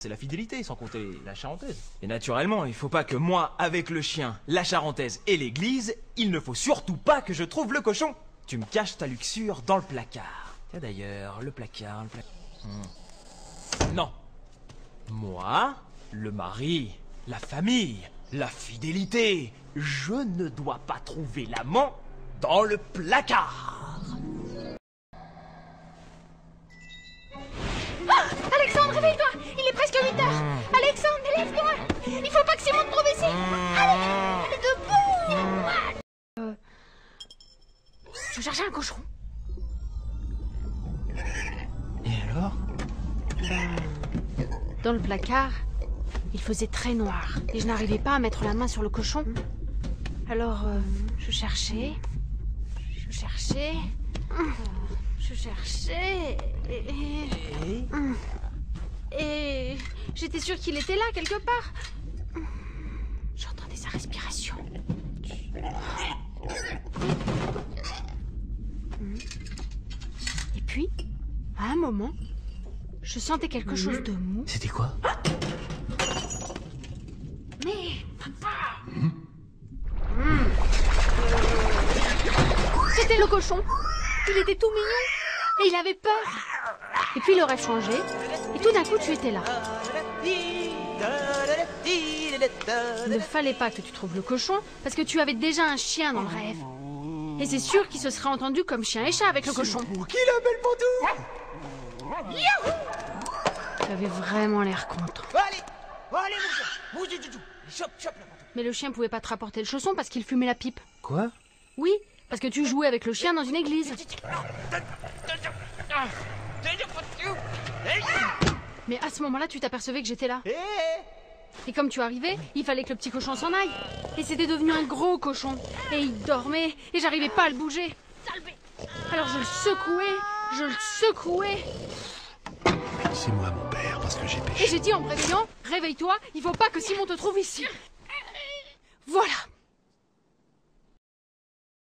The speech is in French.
C'est la fidélité, sans compter la charentaise. Et naturellement, il faut pas que moi, avec le chien, la charentaise et l'église, il ne faut surtout pas que je trouve le cochon. Tu me caches ta luxure dans le placard. Tiens d'ailleurs, le placard... Non. Moi, le mari, la famille, la fidélité, je ne dois pas trouver l'amant dans le placard. Alexandre, réveille-toi! Il est presque 8 heures! Alexandre, lève-toi! Il faut pas que Simon te trouve ici! Allez, debout! Je cherchais un cochon. Et alors? Dans le placard, il faisait très noir et je n'arrivais pas à mettre la main sur le cochon. Alors, je cherchais et j'étais sûre qu'il était là quelque part. J'entendais sa respiration. Et puis, à un moment, je sentais quelque chose de mou. C'était quoi? Mais... C'était le cochon. Il était tout mignon et il avait peur. Et puis il aurait changé et tout d'un coup tu étais là. Il ne fallait pas que tu trouves le cochon parce que tu avais déjà un chien dans le rêve. Et c'est sûr qu'il se serait entendu comme chien et chat avec le cochon. Pour qui la belle pantoufle? Tu avais vraiment l'air content. Allez, mon chien, bouge du tout. Chope la pantoufle. Mais le chien pouvait pas te rapporter le chausson parce qu'il fumait la pipe. Quoi? Oui, parce que tu jouais avec le chien dans une église. Mais à ce moment-là, tu t'apercevais que j'étais là. Et comme tu arrivais, il fallait que le petit cochon s'en aille. Et c'était devenu un gros cochon. Et il dormait, et j'arrivais pas à le bouger. Alors je le secouais. C'est moi mon père, parce que j'ai péché. Et j'ai dit en me réveillant, réveille-toi, il faut pas que Simon te trouve ici. Voilà.